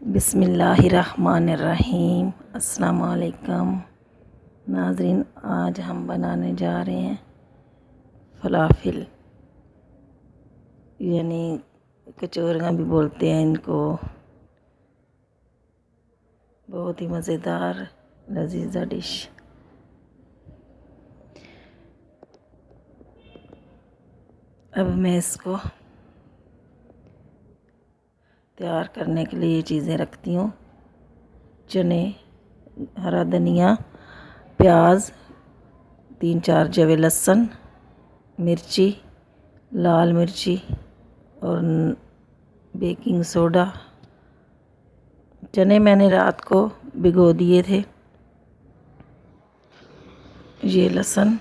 बिस्मिल्लाहिर्रहमानिर्रहीम। अस्सलाम वालेकुम नाज़रीन, आज हम बनाने जा रहे हैं फलाफिल, यानी कचौरियाँ भी बोलते हैं इनको। बहुत ही मज़ेदार लजीज़ा डिश। अब मैं इसको तैयार करने के लिए ये चीज़ें रखती हूँ। चने, हरा धनिया, प्याज, 3-4 जवे लहसुन, मिर्ची, लाल मिर्ची और बेकिंग सोडा। चने मैंने रात को भिगो दिए थे। ये लहसुन,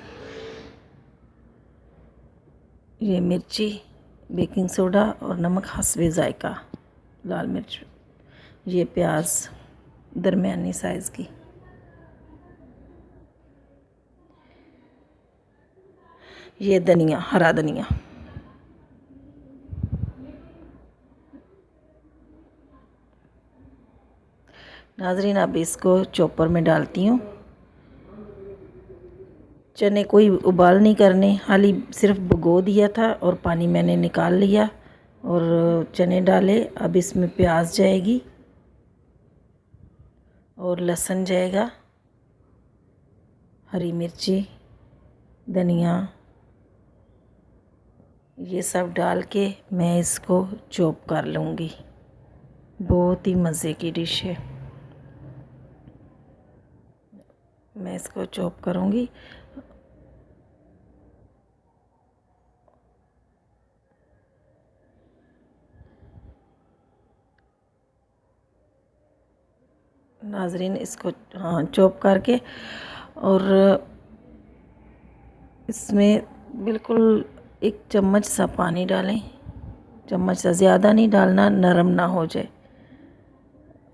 ये मिर्ची, बेकिंग सोडा और नमक हस्बे ज़ायका, लाल मिर्च। ये प्याज दरमियानी साइज़ की। ये धनिया, हरा धनिया। नाज़रीन, अब इसको चॉपर में डालती हूँ। चने कोई उबाल नहीं करने, खाली सिर्फ भिगो दिया था और पानी मैंने निकाल लिया और चने डाले। अब इसमें प्याज जाएगी और लहसुन जाएगा, हरी मिर्ची, धनिया, ये सब डाल के मैं इसको चॉप कर लूँगी। बहुत ही मज़े की डिश है। मैं इसको चॉप करूँगी। नाज़रीन, इसको चॉप करके और इसमें बिल्कुल 1 चम्मच सा पानी डालें। चम्मच सा ज़्यादा नहीं डालना, नरम ना हो जाए।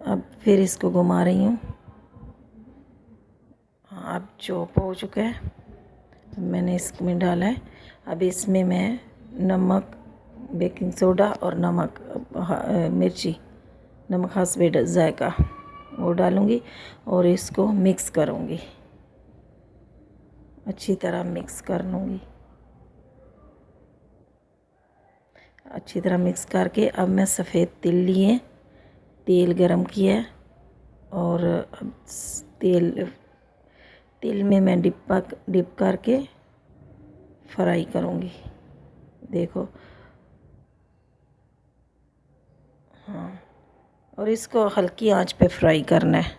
अब फिर इसको घुमा रही हूँ। अब चॉप हो चुका है, मैंने इसमें डाला है। अब इसमें मैं नमक, बेकिंग सोडा और नमक, मिर्ची, नमक हस्बे ज़ायका वो डालूँगी और इसको मिक्स करूँगी। अच्छी तरह मिक्स कर लूँगी। अच्छी तरह मिक्स करके अब मैं सफ़ेद तिल लिए, तेल गरम किया और अब तेल में मैं डिप करके फ्राई करूँगी। देखो, और इसको हल्की आंच पे फ्राई करना है,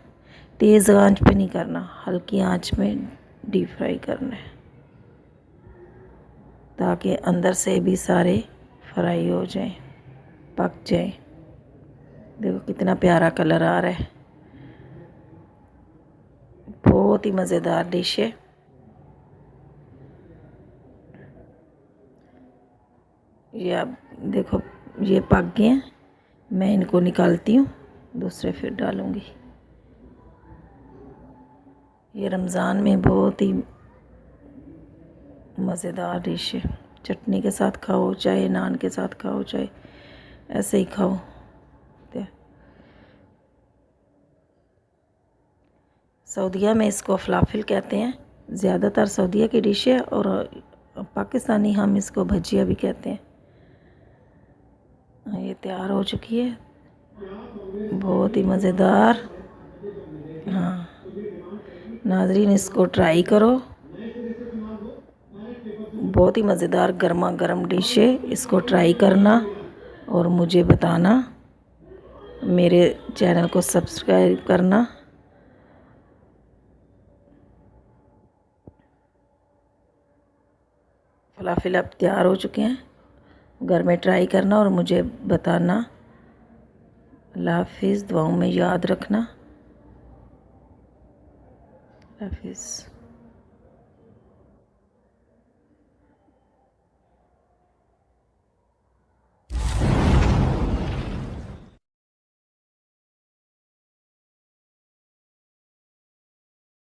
तेज़ आंच पे नहीं करना, हल्की आंच में डीप फ्राई करना है ताकि अंदर से भी सारे फ्राई हो जाएं, पक जाएं। देखो कितना प्यारा कलर आ रहा है। बहुत ही मज़ेदार डिश है। ये अब देखो, ये पक गए हैं। मैं इनको निकालती हूँ, दूसरे फिर डालूँगी। ये रमज़ान में बहुत ही मज़ेदार डिश है। चटनी के साथ खाओ, चाहे नान के साथ खाओ, चाहे ऐसे ही खाओ। सऊदीया में इसको फलाफिल कहते हैं। ज़्यादातर सऊदीया की डिश है और पाकिस्तानी हम इसको भजिया भी कहते हैं। ये तैयार हो चुकी है, बहुत ही मज़ेदार। नाज़रीन, इसको ट्राई करो। बहुत ही मज़ेदार गर्मा गर्म डिश है। इसको ट्राई करना और मुझे बताना। मेरे चैनल को सब्सक्राइब करना। फलाफिल अब तैयार हो चुके हैं। घर में ट्राई करना और मुझे बताना। अल्लाह हाफिज़। दुआओं में याद रखना। अल्लाह हाफिज़।